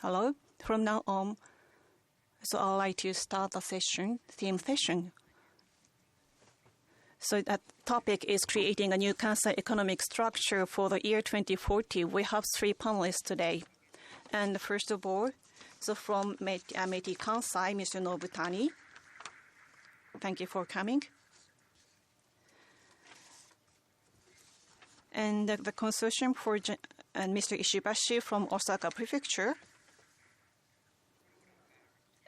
Hello. From now on, I'd like to start the theme session. So that topic is creating a new Kansai economic structure for the year 2040. We have 3 panelists today. And first of all, from METI Kansai, Mr. Nobutani. Thank you for coming. And the consortium for Mr. Ishibashi from Osaka Prefecture.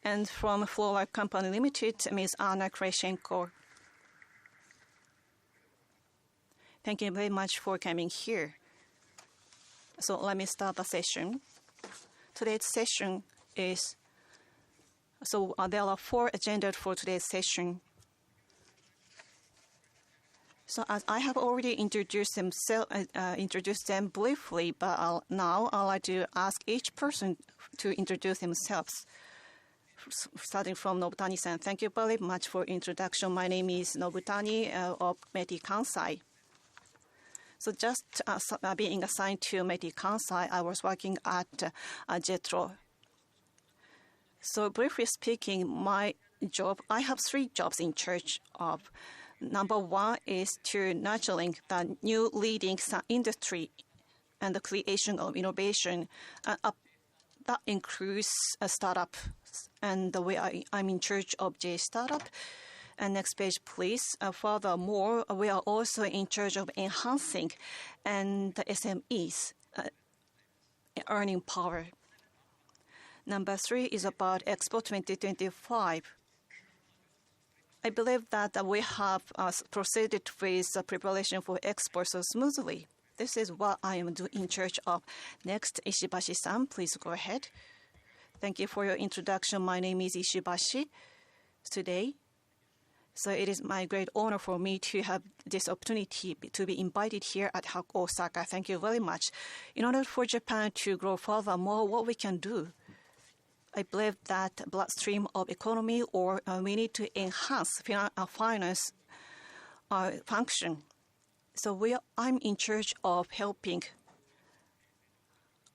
And from Flora Company Limited, Ms. Anna Kreshenko. Thank you very much for coming here. So let me start the session. Today's session is, there are 4 agendas for today's session. So as I have already introduced them briefly, but now I'd like to ask each person to introduce themselves. Starting from Nobutani-san. Thank you very much for introduction. My name is Nobutani of METI Kansai. So just being assigned to METI Kansai, I was working at JETRO. So briefly speaking, my job, I have 3 jobs in charge of. Number 1 is to nurturing the new leading industry and the creation of innovation. That includes a startup, and I'm in charge of J Startup. And next page, please. Furthermore, we are also in charge of enhancing and the SMEs earning power. Number 3 is about Expo 2025. I believe that we have proceeded with the preparation for Expo so smoothly. This is what I am in charge of. Next, Ishibashi-san, please go ahead. Thank you for your introduction. My name is Ishibashi today. So it is my great honor for me to have this opportunity to be invited here at Osaka. Thank you very much. In order for Japan to grow furthermore, what we can do, I believe that bloodstream of economy, or we need to enhance finance function. So I'm in charge of helping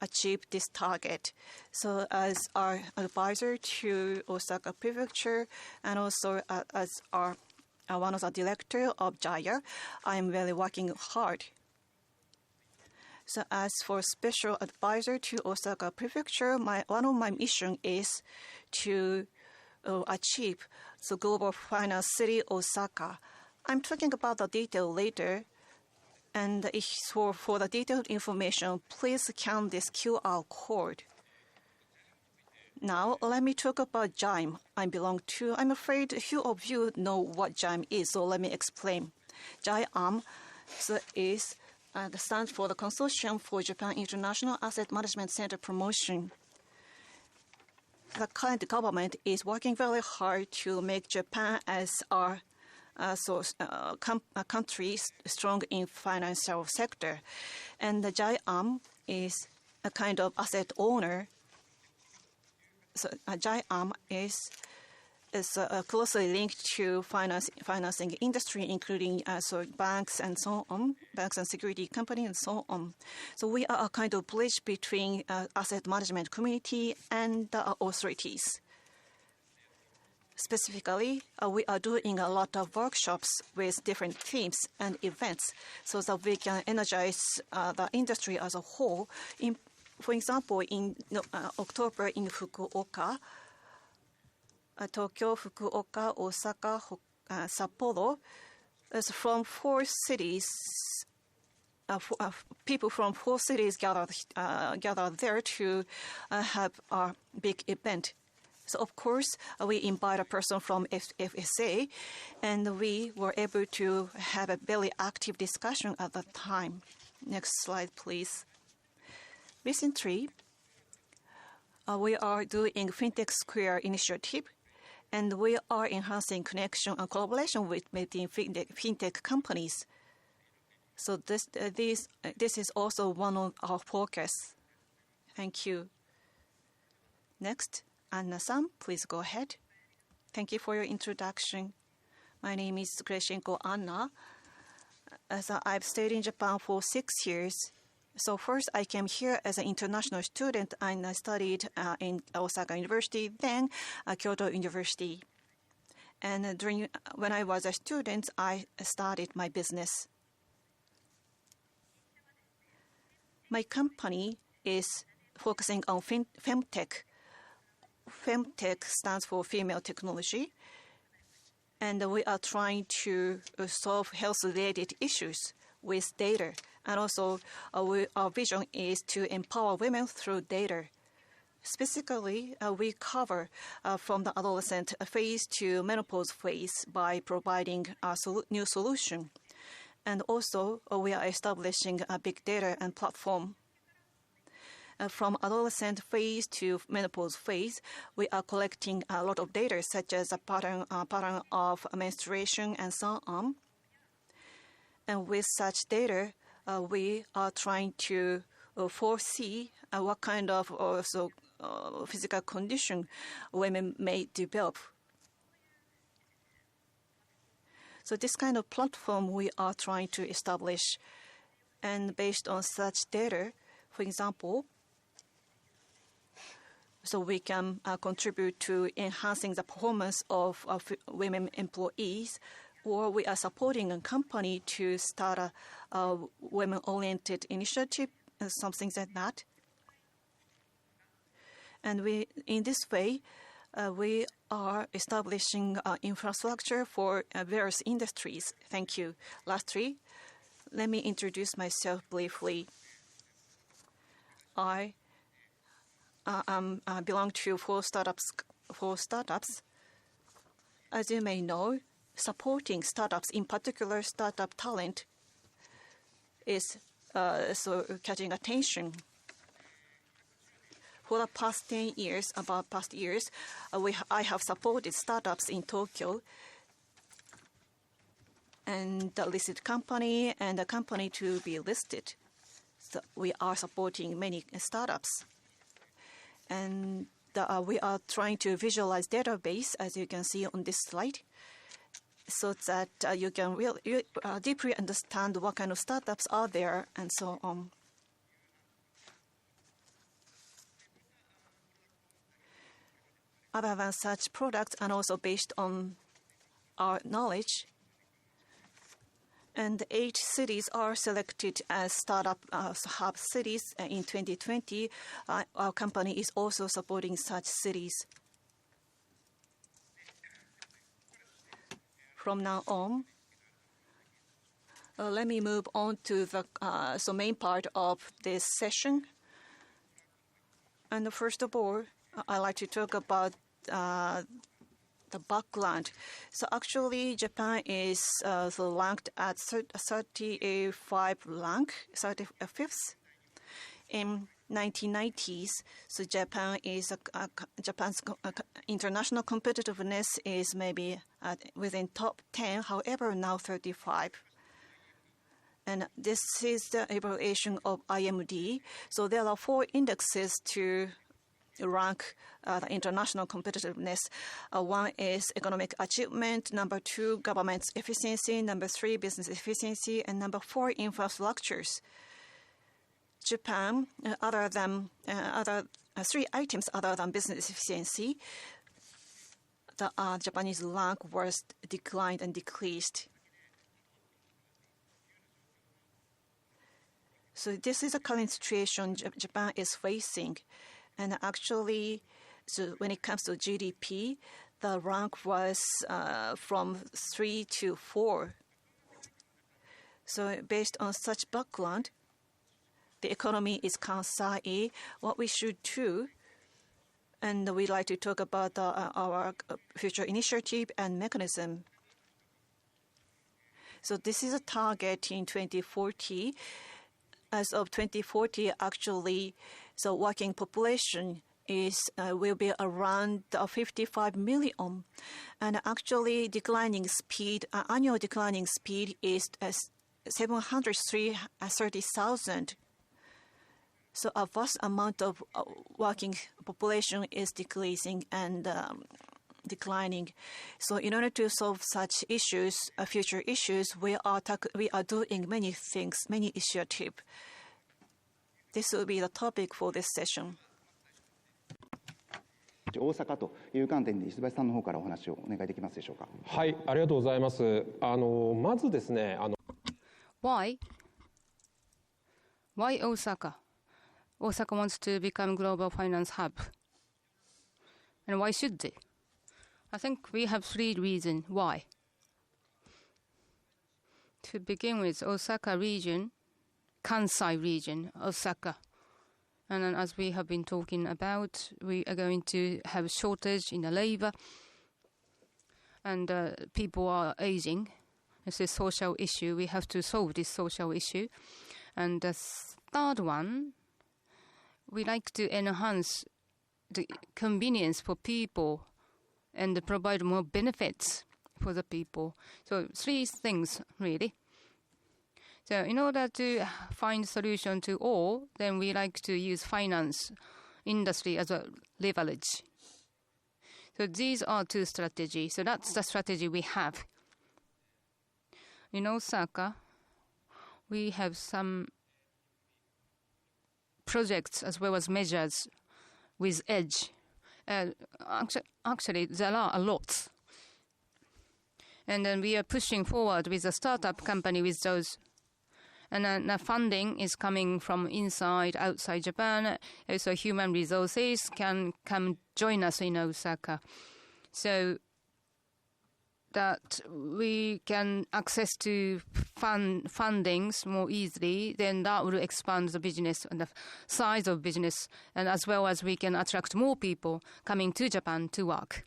achieve this target. So as our advisor to Osaka Prefecture and also as one of the director of JAIA, I am really working hard. So as for special advisor to Osaka Prefecture, one of my mission is to achieve the global finance city Osaka. I'm talking about the detail later. And for the detailed information, please scan this QR code. Now, let me talk about JIME I belong to. I'm afraid few of you know what JIME is, so let me explain. JIME stands for the Consortium for Japan International Asset Management Center Promotion. The current government is working very hard to make Japan as our country strong in financial sector, and the JIAM is a kind of asset owner. So JIAM is closely linked to financing industry, including banks and so on, banks and security company and so on. So we are a kind of bridge between asset management community and the authorities. Specifically, we are doing a lot of workshops with different themes and events so that we can energize the industry as a whole. For example, in October in Fukuoka, Tokyo, Fukuoka, Osaka, Sapporo, from 4 cities, people from 4 cities gathered there to have a big event. So, of course, we invite a person from FSA, and we were able to have a very active discussion at that time. Next slide, please. Recently, we are doing FinTech Square initiative, and we are enhancing connection and collaboration between FinTech companies. So this is also one of our focus. Thank you. Next. Anna-san, please go ahead. Thank you for your introduction. My name is Kreshenko Anna. As I've stayed in Japan for 6 years, So first, I came here as an international student, and I studied in Osaka University, then Kyoto University. And when I was a student, I started my business. My company is focusing on femtech. Femtech stands for female technology, and we are trying to solve health-related issues with data. And also, our vision is to empower women through data. Specifically, we cover from the adolescent phase to menopause phase by providing a new solution. And also, we are establishing a big data and platform. From adolescent phase to menopause phase, we are collecting a lot of data, such as a pattern of menstruation and so on. And with such data, we are trying to foresee what kind of physical condition women may develop. So this kind of platform we are trying to establish, and based on such data, for example, so we can contribute to enhancing the performance of women employees, or we are supporting a company to start a women-oriented initiative, something like that. And in this way, we are establishing infrastructure for various industries. Thank you. Lastly, let me introduce myself briefly. I belong to four startups. As you may know, supporting startups, in particular startup talent, is catching attention. For the past 10 years, I have supported startups in Tokyo, and the listed company and the company to be listed. So we are supporting many startups. And we are trying to visualize database, as you can see on this slide, so that you can really deeply understand what kind of startups are there and so on. Other than such products, and also based on our knowledge, and 8 cities are selected as startup hub cities in 2020. Our company is also supporting such cities. From now on, let me move on to the main part of this session. And first of all, I'd like to talk about the background. So actually, Japan is ranked at 35th in 1990s. So Japan's international competitiveness is maybe within top 10. However, now 35. And this is the evaluation of IMD. So there are 4 indexes to rank the international competitiveness. One is economic achievement, number 2, government efficiency, number 3, business efficiency, and number 4, infrastructures. Japan, other 3 items other than business efficiency, the Japanese rank was declined and decreased. So this is the current situation Japan is facing. And actually, so when it comes to GDP, the rank was from 3 to 4. So based on such background, the economy is Kansai. What we should do, and we'd like to talk about our future initiative and mechanism. So this is a target in 2040. As of 2040, actually, so working population will be around 55 million, and actually declining speed, annual declining speed is 730,000. So a vast amount of working population is decreasing and declining. So in order to solve such issues, future issues, we are doing many things, many initiatives. This will be the topic for this session. 大阪という観点で石橋さんの方からお話をお願いできますでしょうか。はい、ありがとうございます。まずですね、Why Osaka? Osaka wants to become global finance hub. And why should they? I think we have three reasons why. To begin with, Osaka region, Kansai region, Osaka. And then as we have been talking about, we are going to have a shortage in the labor. And people are aging. It's a social issue. We have to solve this social issue. And the third one, we like to enhance the convenience for people and provide more benefits for the people. So three things, really. So in order to find solution to all, then we like to use finance industry as a leverage. So these are two strategies. So that's the strategy we have. In Osaka, we have some projects as well as measures with edge. Actually, there are a lot. And then we are pushing forward with a startup company with those. And then the funding is coming from inside, outside Japan. Also, human resources can come join us in Osaka. So that we can access to fundings more easily, then that will expand the business and the size of business, and as well as we can attract more people coming to Japan to work.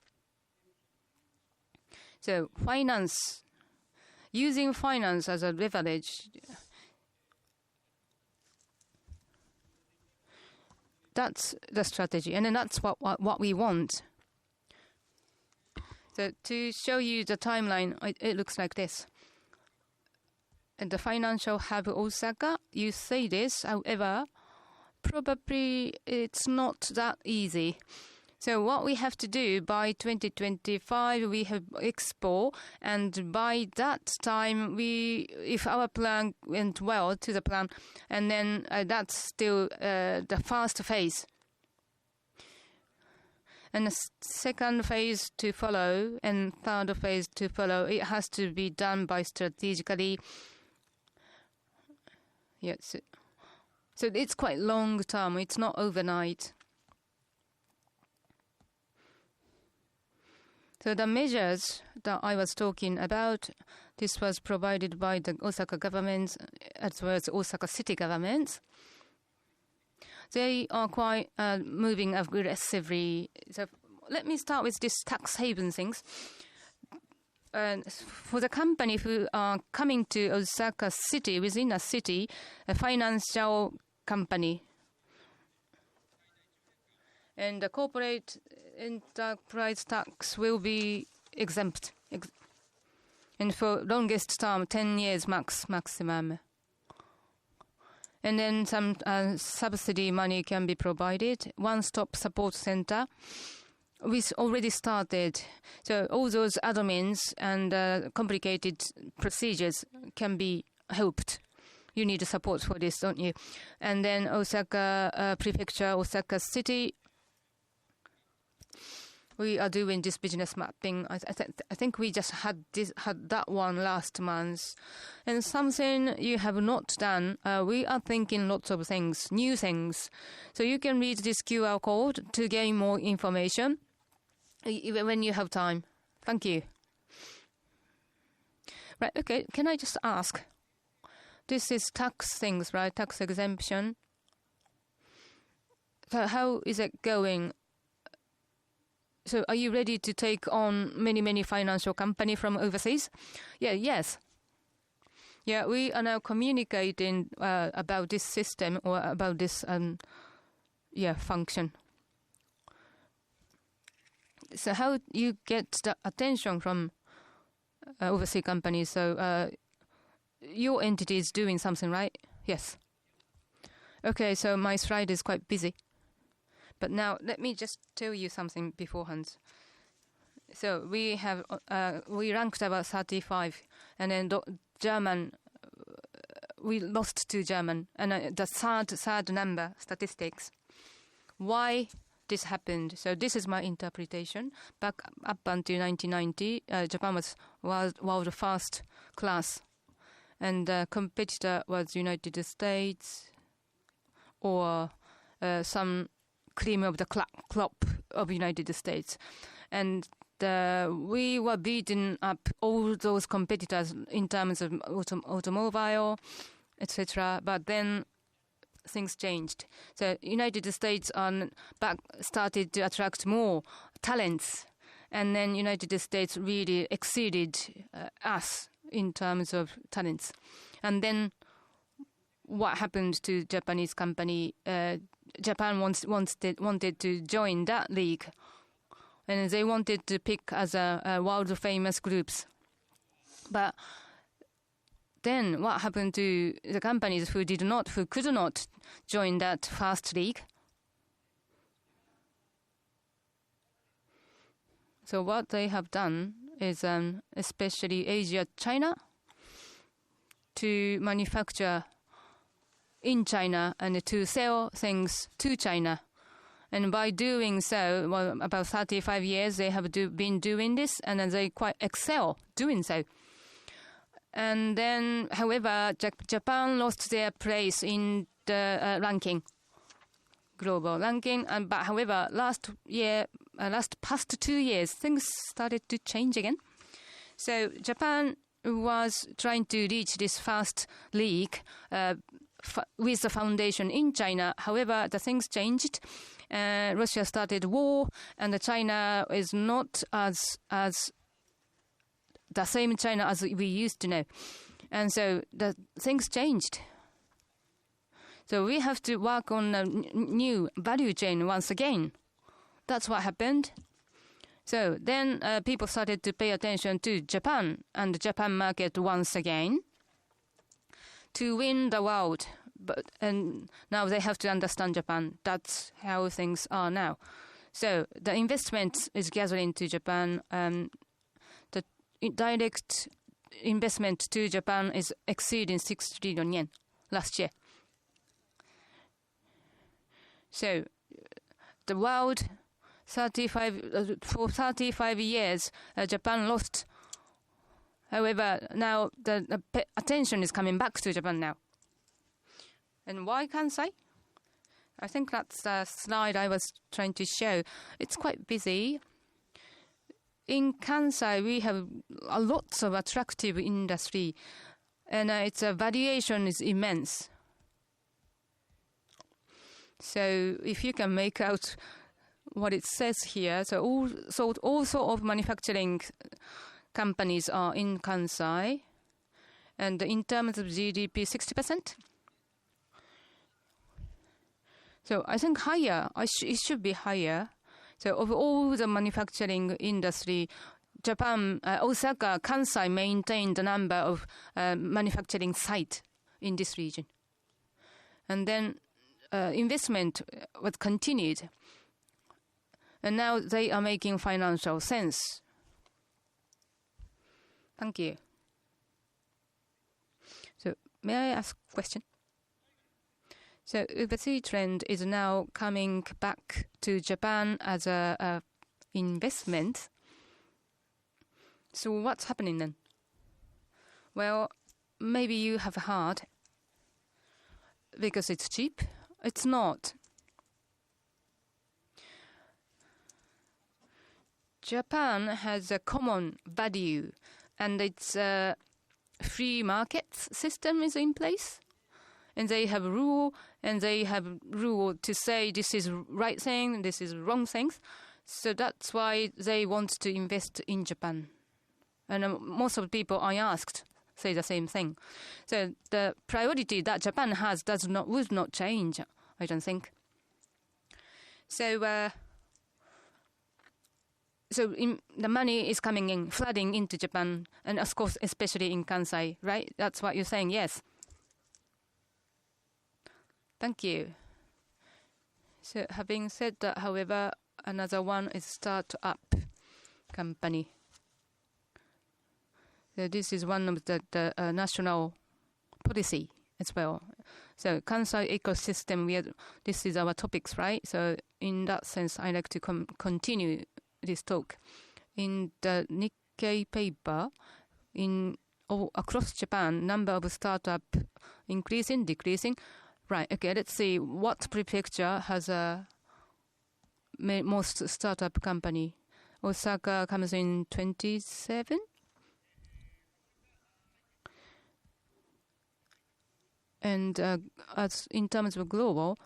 So finance, using finance as a leverage, that's the strategy, and then that's what we want. So to show you the timeline, it looks like this. And the financial hub Osaka, you say this, however, probably it's not that easy. So what we have to do by 2025, we have Expo, and by that time, if our plan went well to the plan, and then that's still the first phase. And the second phase to follow, and third phase to follow, it has to be done by strategically. Yes. So it's quite long term. It's not overnight. So the measures that I was talking about, this was provided by the Osaka government as well as Osaka city government. They are quite moving aggressively. So let me start with this tax haven things. For the company who are coming to Osaka city, within a city, a financial company, and the corporate enterprise tax will be exempt. And for longest term, 10 years maximum. And then some subsidy money can be provided. One-stop support center, which already started. So all those admins and complicated procedures can be helped. You need support for this, don't you? And then Osaka Prefecture, Osaka City, we are doing this business mapping. I think we just had that one last month. And something you have not done, we are thinking lots of things, new things. So you can read this QR code to gain more information when you have time. Thank you. Right, okay, can I just ask? This is tax things, right? Tax exemption. So how is it going? So are you ready to take on many financial company from overseas? Yes. Yeah, we are now communicating about this system or about this function. So how you get the attention from overseas companies? So your entity is doing something, right? Yes. Okay, so my slide is quite busy. But now let me just tell you something beforehand. So we ranked about 35, and then German we lost to German. And the third number statistics. Why this happened? So this is my interpretation. Back up until 1990, Japan was world first class, and the competitor was United States or some cream of the crop of United States, and we were beating up all those competitors in terms of automobile, etc. But then things changed. So United States started to attract more talents, and then United States really exceeded us in terms of talents. And then what happened to Japanese company? Japan wanted to join that league, and they wanted to pick as a world famous groups. But then what happened to the companies who could not join that first league? So what they have done is, especially Asia, China, to manufacture in China and to sell things to China. And by doing so, well, about 35 years they have been doing this, and they quite excel doing so. And then, however, Japan lost their place in the global ranking. But however, past 2 years, things started to change again. So Japan was trying to reach this first league with the foundation in China. However, the things changed. Russia started war, and China is not as the same China as we used to know. And so the things changed. So we have to work on a new value chain once again. That's what happened. So then people started to pay attention to Japan and the Japan market once again to win the world. And now they have to understand Japan. That's how things are now. So the investment is gathering to Japan. The direct investment to Japan is exceeding 6 trillion yen last year. So the world, for 35 years, Japan lost. However, now the attention is coming back to Japan now. And why Kansai? I think that's the slide I was trying to show. It's quite busy. In Kansai, we have lots of attractive industry, and its valuation is immense. So if you can make out what it says here, so all sort of manufacturing companies are in Kansai, and in terms of GDP, 60%. So I think higher. It should be higher. So of all the manufacturing industry, Japan, Osaka, Kansai maintained the number of manufacturing sites in this region. And then investment was continued. And now they are making financial sense. Thank you. So may I ask a question? So overseas trend is now coming back to Japan as a investment. So what's happening then? Well, maybe you have heard because it's cheap. It's not. Japan has a common value, and its free market system is in place. And they have rule to say this is right thing, this is wrong things. So that's why they want to invest in Japan. And most of the people I asked say the same thing. So the priority that Japan has would not change, I don't think. So the money is coming in, flooding into Japan, and of course, especially in Kansai, right? That's what you're saying, yes. Thank you. So having said that, however, another one is start-up company. So this is one of the national policy as well. So Kansai ecosystem, this is our topics, right? So in that sense, I'd like to continue this talk. In the Nikkei paper, across Japan, number of startup increasing, decreasing. Right, okay, let's see what prefecture has a most startup company. Osaka comes in 27. And as in terms of global,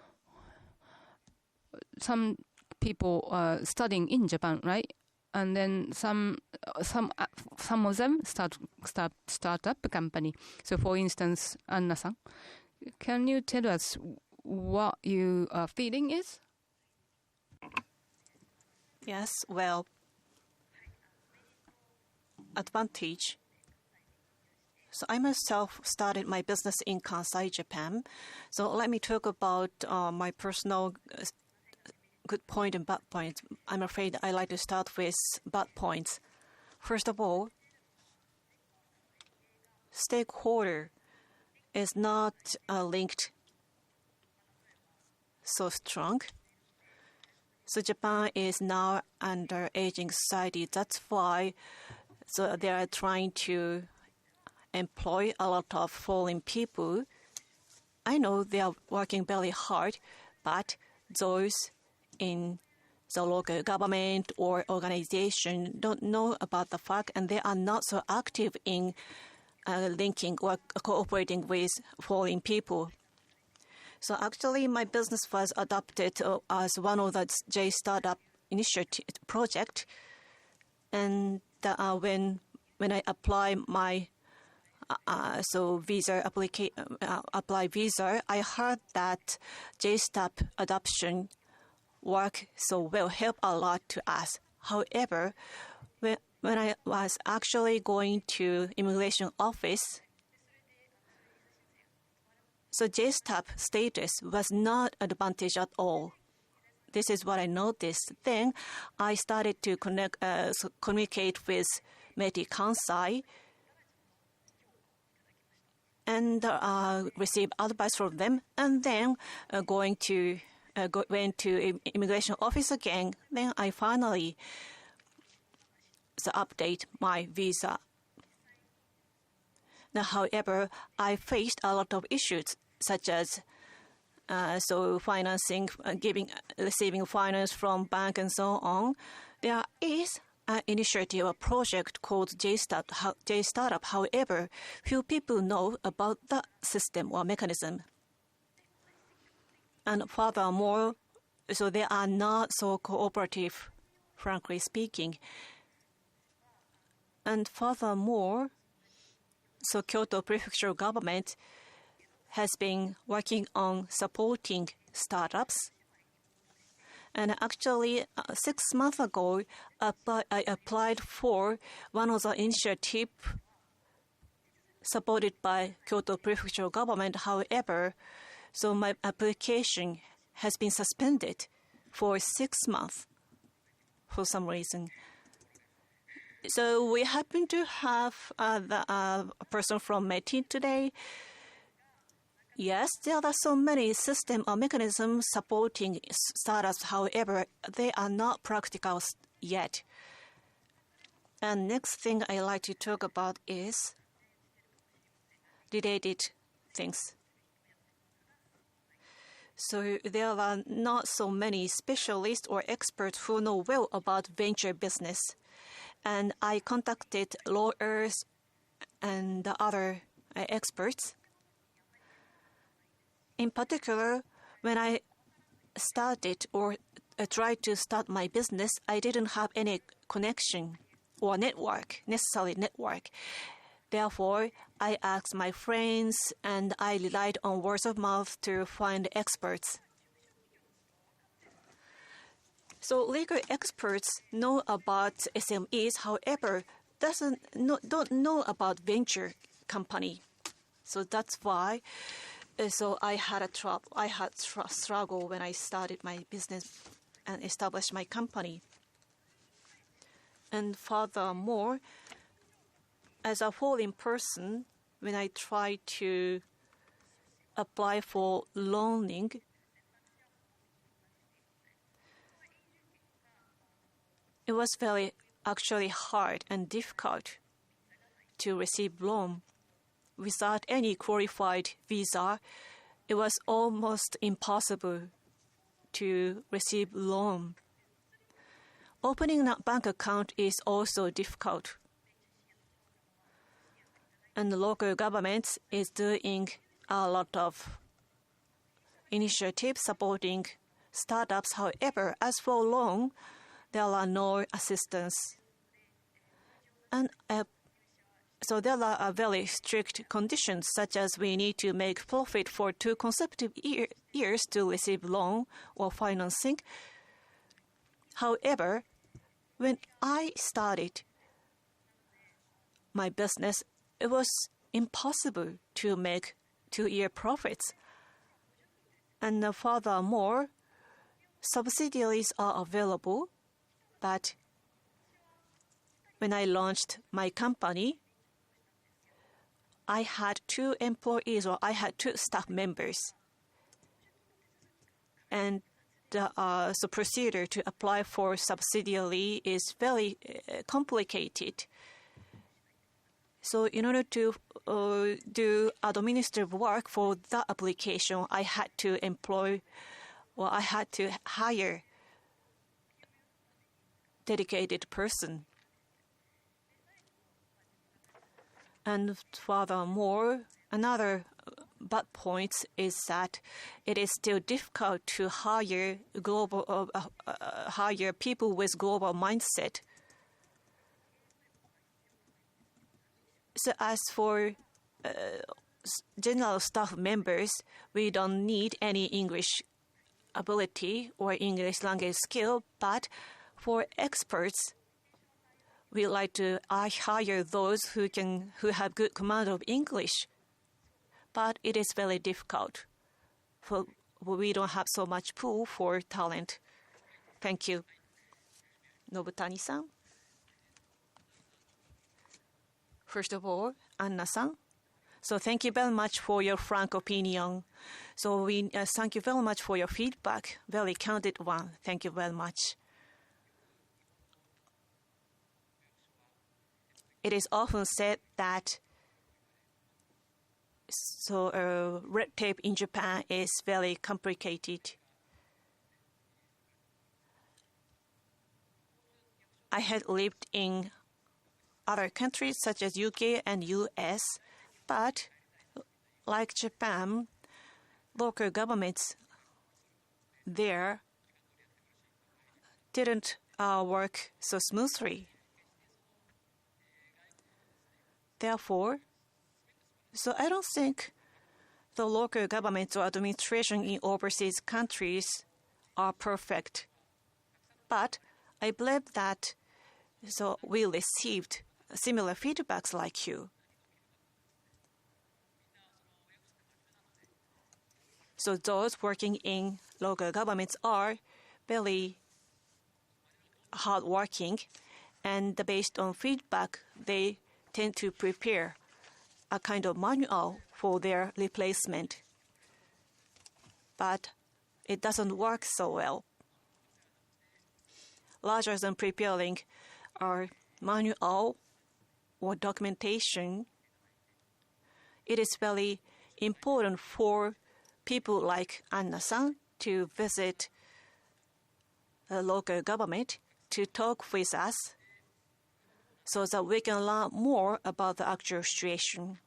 some people are studying in Japan, right? And then some of them start up company. So, for instance, Anna-san, can you tell us what your feeling is? Yes, well, advantage. So I myself started my business in Kansai, Japan. So let me talk about my personal good point and bad points. I'm afraid I like to start with bad points. First of all, stakeholder is not linked so strong. So Japan is now under aging society. That's why they are trying to employ a lot of foreign people. I know they are working very hard, but those in the local government or organization don't know about the fact, and they are not so active in linking or cooperating with foreign people. So actually, my business was adopted as one of the J Startup Initiative project, and when I apply my visa apply visa, I heard that JSTAP adoption work will help a lot to us. However, when I was actually going to immigration office, so JSTAP status was not advantage at all. This is what I noticed. Then I started to communicate with METI Kansai and receive advice from them, and then went to immigration office again. Then I finally update my visa. Now, however, I faced a lot of issues such as financing, receiving finance from bank and so on. There is an initiative, a project called J Startup. However, few people know about the system or mechanism. And furthermore, so they are not so cooperative, frankly speaking. And furthermore, so Kyoto Prefecture government has been working on supporting startups. And actually, 6 months ago, I applied for one of the initiatives supported by Kyoto Prefecture government. However, so my application has been suspended for 6 months for some reason. So we happen to have a person from METI today. Yes, there are so many systems or mechanisms supporting startups. However, they are not practical yet. And next thing I like to talk about is related things. So there are not so many specialists or experts who know well about venture business. And I contacted lawyers and other experts. In particular, when I started or tried to start my business, I didn't have any connection or necessary network. Therefore, I asked my friends and I relied on word of mouth to find experts. So legal experts know about SMEs, however, don't know about venture company. So that's why. So I had struggle when I started my business and established my company. And furthermore, as a foreign person, when I try to apply for loaning, it was very actually hard and difficult to receive loan. Without any qualified visa, it was almost impossible to receive loan. Opening a bank account is also difficult. And the local government is doing a lot of initiatives supporting startups. However, as for loan, there are no assistance. And so there are very strict conditions, such as we need to make profit for 2 consecutive years to receive loan or financing. However, when I started my business, it was impossible to make 2-year profits. And furthermore, subsidiaries are available, but when I launched my company, I had 2 employees, or I had 2 staff members. And the procedure to apply for subsidiary is very complicated. So in order to do administrative work for that application, I had to hire dedicated person. And furthermore, another bad point is that it is still difficult to hire people with global mindset. So as for general staff members, we don't need any English ability or English language skill, but for experts, we like to hire those who have good command of English. But it is very difficult. We don't have so much pool for talent. Thank you. Nobutani-san. First of all, Anna-san. So thank you very much for your frank opinion. So we thank you very much for your feedback. Very candid one. Thank you very much. It is often said that red tape in Japan is very complicated. I had lived in other countries such as UK and US, but like Japan, local governments there didn't work so smoothly. Therefore, so I don't think the local government or administration in overseas countries are perfect. But I believe that we received similar feedbacks like you. So those working in local governments are very hardworking, and based on feedback, they tend to prepare a kind of manual for their replacement. But it doesn't work so well. Rather than preparing our manual or documentation, it is very important for people like Anna-san to visit the local government to talk with us so that we can learn more about the actual situation.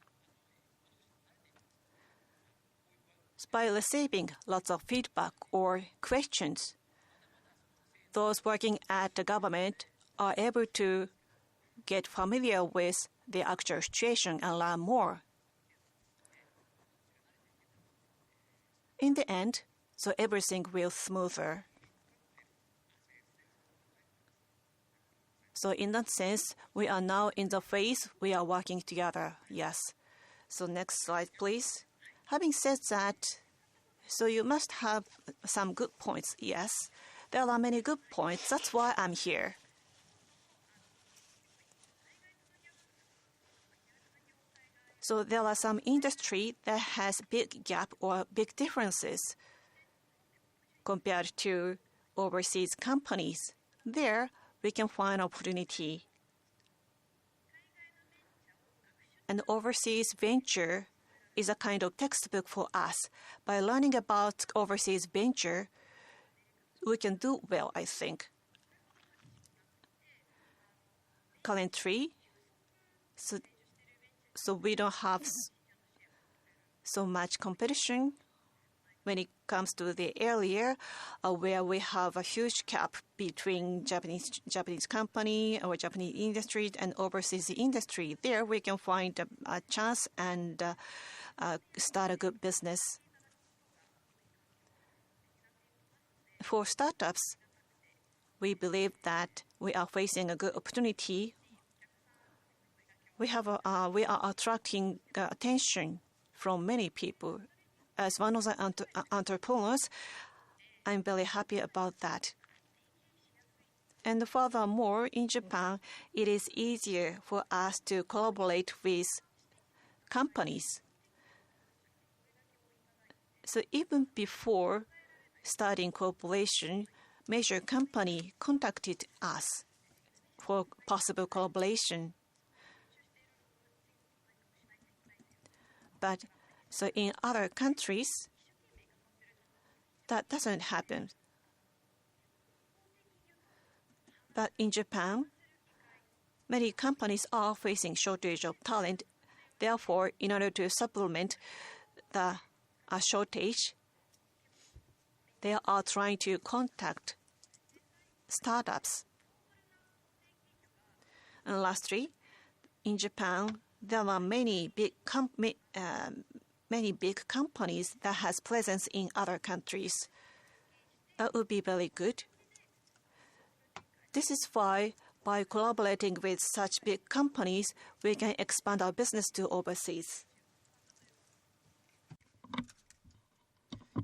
By receiving lots of feedback or questions, those working at the government are able to get familiar with the actual situation and learn more. In the end, so everything will smoother. So in that sense, we are now in the phase we are working together. Yes. So next slide, please. Having said that, so you must have some good points. Yes, there are many good points. That's why I'm here. So there are some industry that has big gap or big differences compared to overseas companies. There, we can find opportunity. An overseas venture is a kind of textbook for us. By learning about overseas venture, we can do well, I think. Currently, so we don't have so much competition when it comes to the area where we have a huge gap between Japanese company or Japanese industry and overseas industry. There we can find a chance and start a good business. For startups, we believe that we are facing a good opportunity. We are attracting attention from many people. As one of the entrepreneurs, I'm very happy about that. And furthermore, in Japan, it is easier for us to collaborate with companies. So even before starting cooperation, major company contacted us for possible collaboration. But so in other countries, that doesn't happen. But in Japan, many companies are facing shortage of talent. Therefore, in order to supplement the shortage, they are trying to contact startups. And lastly, in Japan, there are many big companies that has presence in other countries. That would be very good. This is why, by collaborating with such big companies, we can expand our business to overseas.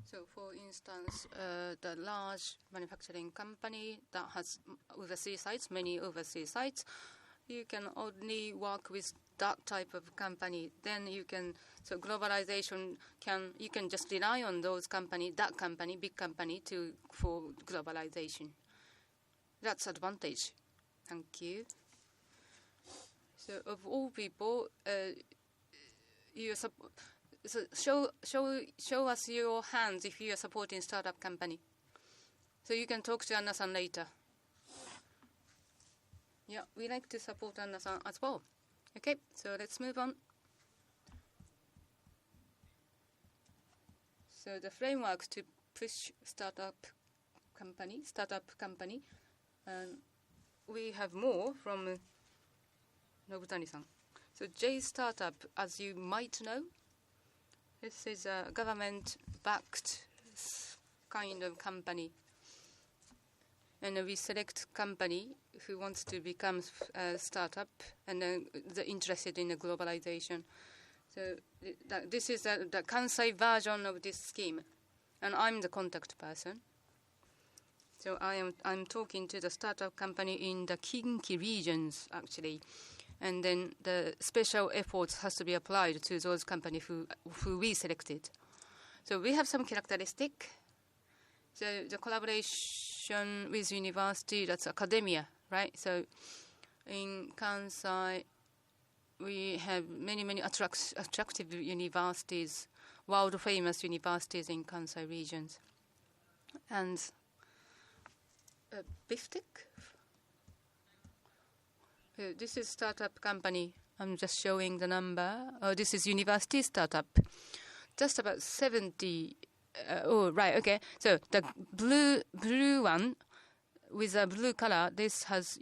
So, for instance, the large manufacturing company that has overseas sites, many overseas sites, you can only work with that type of company. Then you can, so globalization you can just rely on those company, that company, big company for globalization. That's advantage. Thank you. So of all people, so show us your hands if you are supporting startup company. So you can talk to Anna-san later. Yeah, we like to support Anna-san as well. Okay, so let's move on. So the framework to push startup company, we have more from Nobutani-san. So J Startup, as you might know, this is a government-backed kind of company. And we select company who wants to become a startup and they're interested in the globalization. So this is the Kansai version of this scheme, and I'm the contact person. So I'm talking to the startup company in the Kinki regions actually, and then the special efforts has to be applied to those companies who we selected. So we have some characteristic. So the collaboration with university, that's academia, right? So in Kansai, we have many attractive universities, world-famous universities in Kansai regions. And Biftek? This is startup company. I'm just showing the number. This is university startup. Just about 70. Right, okay. So the blue one with a blue color, this has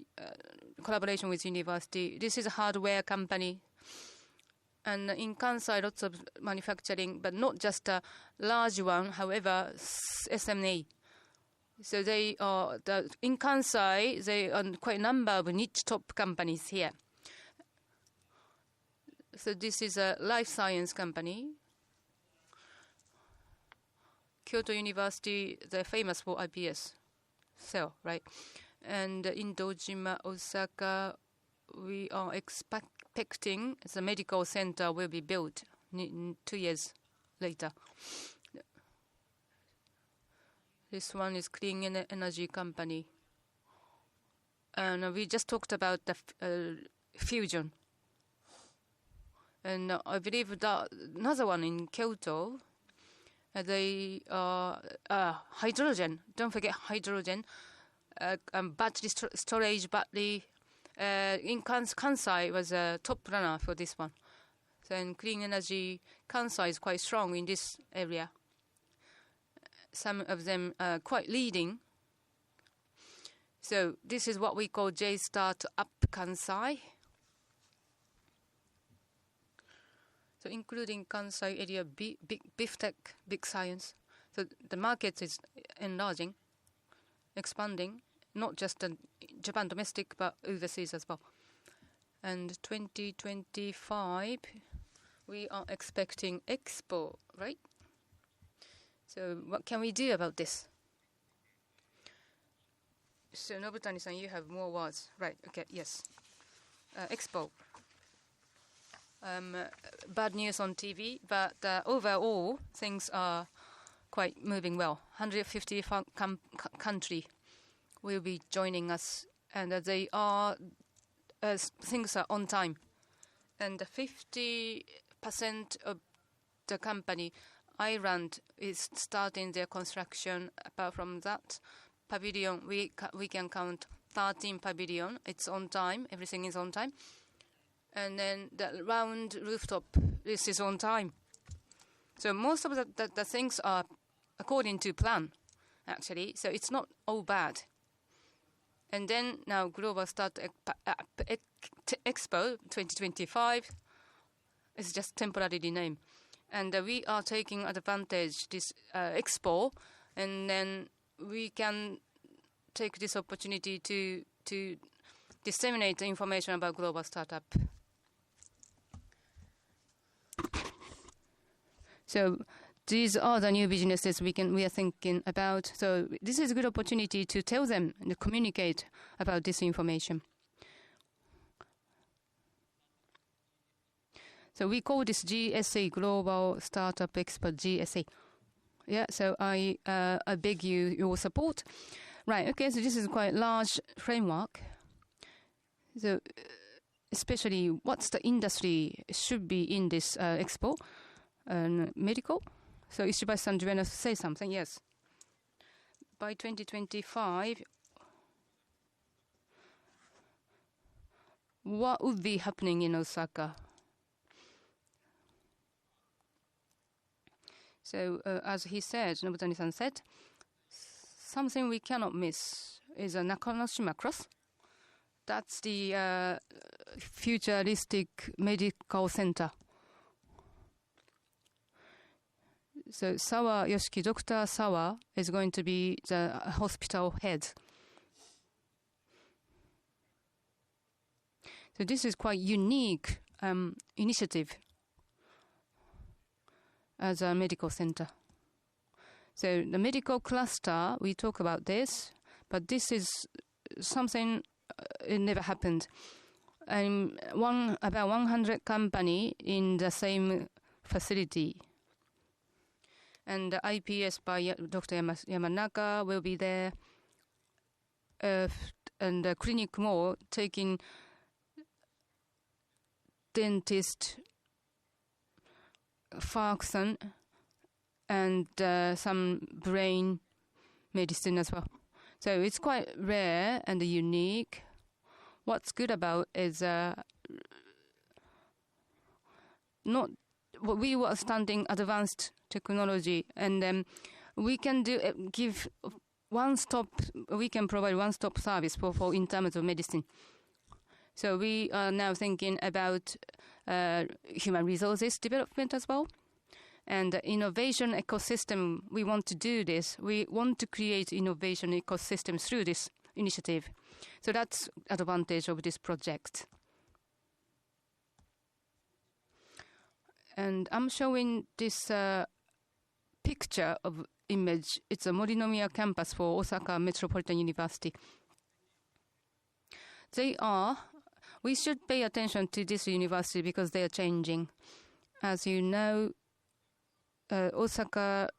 collaboration with university. This is a hardware company. And in Kansai, lots of manufacturing, but not just a large one, however, SMA. So in Kansai, there are quite a number of niche top companies here. So this is a life science company. Kyoto University, they're famous for iPS cell, right? And in Dojima, Osaka, we are expecting the medical center will be built 2 years later. This one is clean energy company. And we just talked about the fusion. And I believe that another one in Kyoto, they hydrogen. Don't forget hydrogen. Battery storage, battery. In Kansai was a top runner for this one. So in clean energy, Kansai is quite strong in this area. Some of them are quite leading. So this is what we call J-Start Up Kansai. So including Kansai area, big tech, big science. So the market is enlarging, expanding, not just Japan domestic, but overseas as well. And 2025, we are expecting Expo, right? So what can we do about this? So Nobutani-san, you have more words. Right, okay, yes. Expo. Bad news on TV, but overall, things are quite moving well. 150 country will be joining us, and they are things are on time. And 50% of the company, Ireland, is starting their construction. Apart from that, pavilion, we can count 13 pavilion. It's on time. Everything is on time. And then the round rooftop, this is on time. So most of the things are according to plan, actually. So it's not all bad. And then now Global Start Expo 2025 is just temporarily named. And we are taking advantage this expo, and then we can take this opportunity to disseminate the information about global startup. So these are the new businesses we are thinking about. So this is a good opportunity to tell them and communicate about this information. So we call this GSA, Global Startup Expo, GSA. Yeah, so I beg your support. Right, okay, so this is quite large framework. So especially what's the industry should be in this expo? Medical? So Ishibashi-san, do you want to say something? Yes. By 2025, what would be happening in Osaka? So as he said, Nobutani-san said, something we cannot miss is a Nakanoshima Cross. That's the futuristic medical center. So Sawa Yoshiki, Dr. Sawa is going to be the hospital head. So this is quite unique initiative as a medical center. So the medical cluster, we talk about this, but this is something it never happened. About 100 company in the same facility. And the IPS by Dr. Yamanaka will be there. And the clinic more taking dentist, Farkson, and some brain medicine as well. So it's quite rare and unique. What's good about is not what we were standing advanced technology, and we can give one-stop. We can provide one-stop service for in terms of medicine. So we are now thinking about human resources development as well. And innovation ecosystem, we want to do this. We want to create innovation ecosystem through this initiative. So that's advantage of this project. And I'm showing this picture of image. It's a Morinomiya campus for Osaka Metropolitan University. They are we should pay attention to this university because they are changing. As you know, Osaka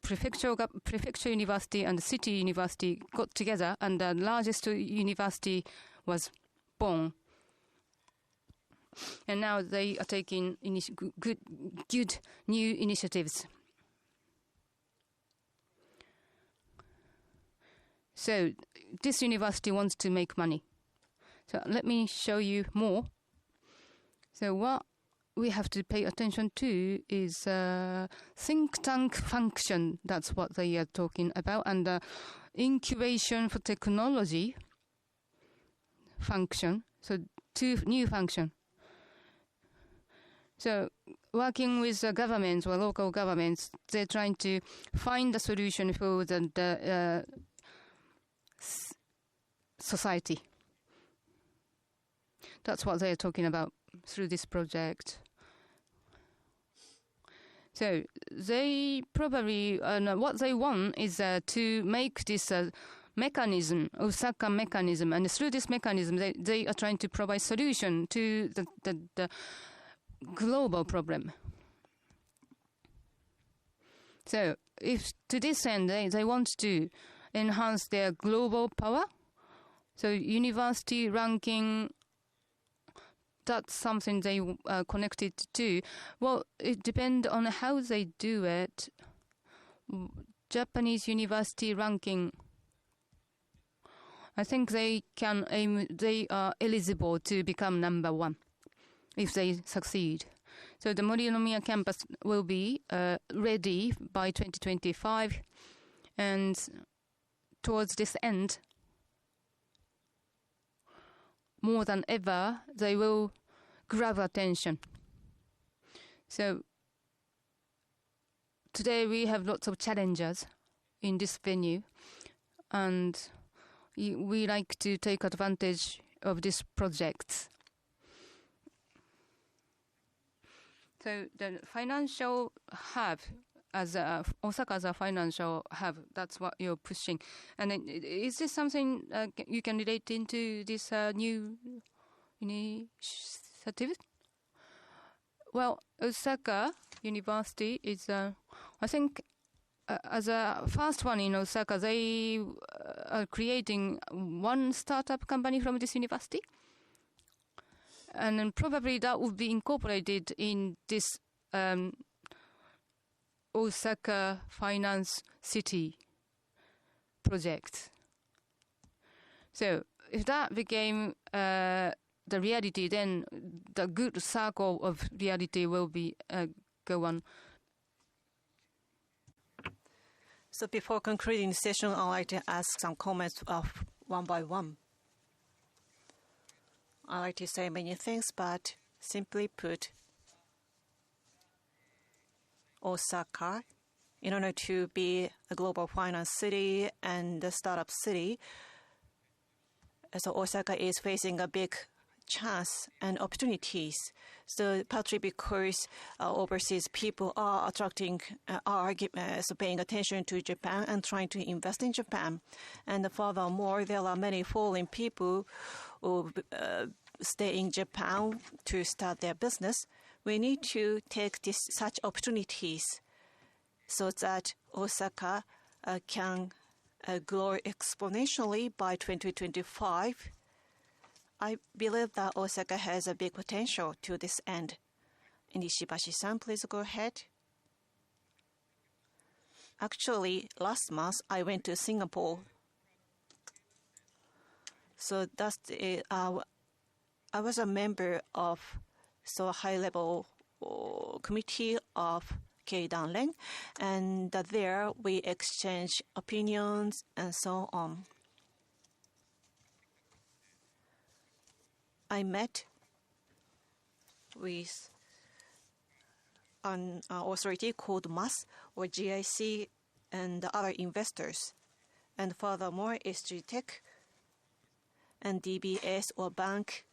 Prefecture University and City University got together, and the largest university was born. And now they are taking good new initiatives. So this university wants to make money. So let me show you more. So what we have to pay attention to is think tank function. That's what they are talking about. And incubation for technology function. So 2 new function. So working with governments or local governments, they're trying to find a solution for the society. That's what they're talking about through this project. So they probably, what they want is to make this mechanism, Osaka mechanism, and through this mechanism, they are trying to provide solution to the global problem. So if to this end, they want to enhance their global power, so university ranking, that's something they connected to. Well, it depends on how they do it. Japanese university ranking, I think they are eligible to become number 1 if they succeed. So the Morinomiya campus will be ready by 2025, and towards this end, more than ever, they will grab attention. So today we have lots of challenges in this venue, and we like to take advantage of this project. So the financial hub, as Osaka as a financial hub, that's what you're pushing. And then, is this something you can relate into this new initiative? Well, Osaka University is, I think, as a first one in Osaka, they are creating one startup company from this university. And then probably that would be incorporated in this Osaka Finance City project. So if that became the reality, then the good circle of reality will be go on. So before concluding the session, I'd like to ask some comments of one by one. I like to say many things, but simply put, Osaka, in order to be a global finance city and a startup city, so Osaka is facing a big chance and opportunities. So partly because overseas people are paying attention to Japan and trying to invest in Japan. And furthermore, there are many foreign people who stay in Japan to start their business. We need to take such opportunities so that Osaka can grow exponentially by 2025. I believe that Osaka has a big potential to this end. Nishibashi-san, please go ahead. Actually, last month I went to Singapore. So that's I was a member of a high-level committee of Keidanren, and there we exchange opinions and so on. I met with an authority called MAS or GIC and other investors. And furthermore, SG-Tech and DBS or bank,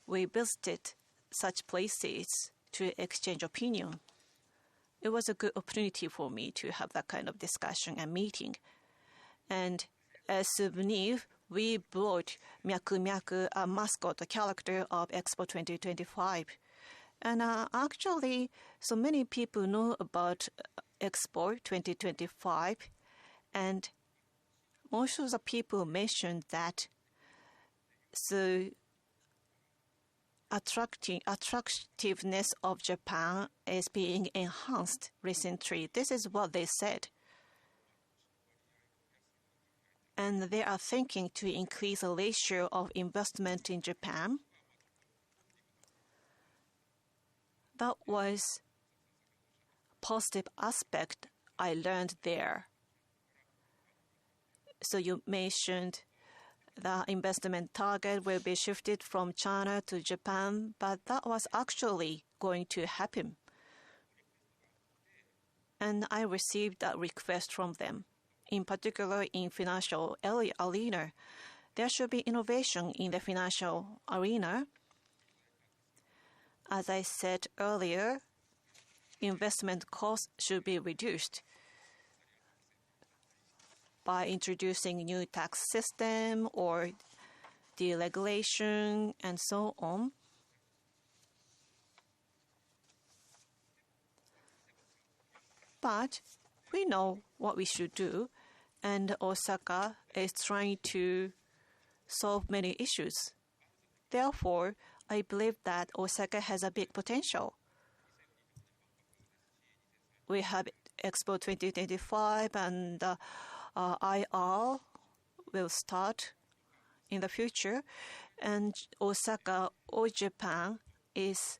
we visited such places to exchange opinion. It was a good opportunity for me to have that kind of discussion and meeting. And as souvenir, we brought Myaku Myaku, a mascot, a character of Expo 2025. And actually, so many people know about Expo 2025, and most of the people mentioned that the attractiveness of Japan is being enhanced recently. This is what they said. And they are thinking to increase the ratio of investment in Japan. That was a positive aspect I learned there. So you mentioned the investment target will be shifted from China to Japan, but that was actually going to happen. And I received a request from them. In particular, in financial arena, there should be innovation in the financial arena. As I said earlier, investment costs should be reduced by introducing new tax system or deregulation and so on. But we know what we should do, and Osaka is trying to solve many issues. Therefore, I believe that Osaka has a big potential. We have Expo 2025 and IR will start in the future, and Osaka or Japan is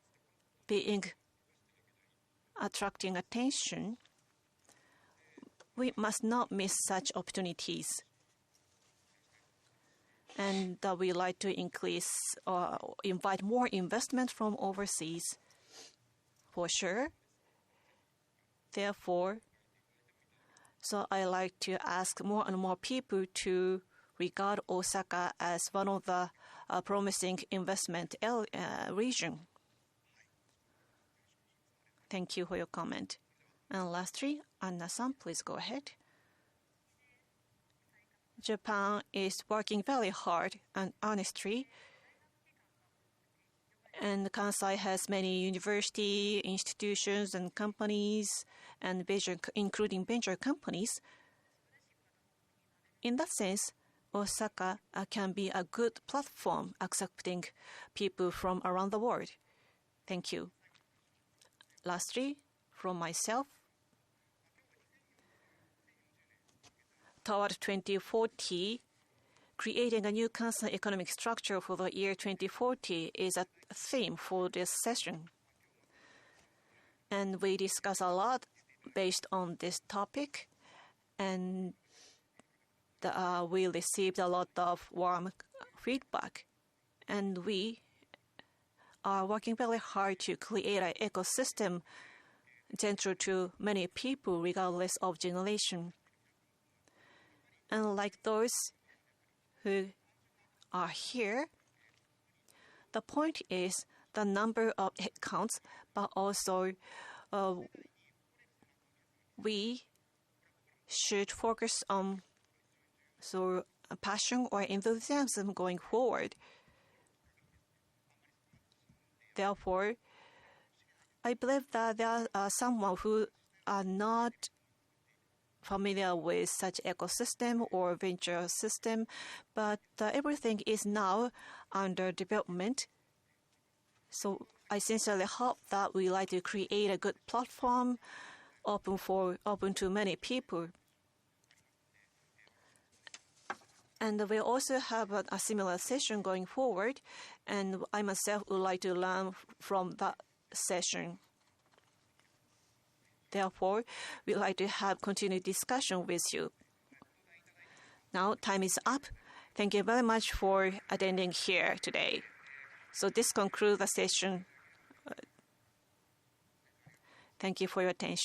attracting attention. We must not miss such opportunities. And we like to invite more investment from overseas, for sure. Therefore, so I like to ask more and more people to regard Osaka as one of the promising investment region. Thank you for your comment. And lastly, Anna-san, please go ahead. Japan is working very hard and honestly, and Kansai has many university institutions and companies, and including venture companies. In that sense, Osaka can be a good platform accepting people from around the world. Thank you. Lastly, from myself, toward 2040, creating a new Kansai economic structure for the year 2040 is a theme for this session. And we discuss a lot based on this topic, and we received a lot of warm feedback. And we are working very hard to create an ecosystem central to many people regardless of generation. And like those who are here, the point is the number of headcounts, but also we should focus on passion or enthusiasm going forward. Therefore, I believe that there are someone who are not familiar with such ecosystem or venture system, but everything is now under development. So I sincerely hope that we like to create a good platform open to many people. And we also have a similar session going forward, and I myself would like to learn from that session. Therefore, we'd like to have continued discussion with you. Now, time is up. Thank you very much for attending here today. So this concludes the session. Thank you for your attention.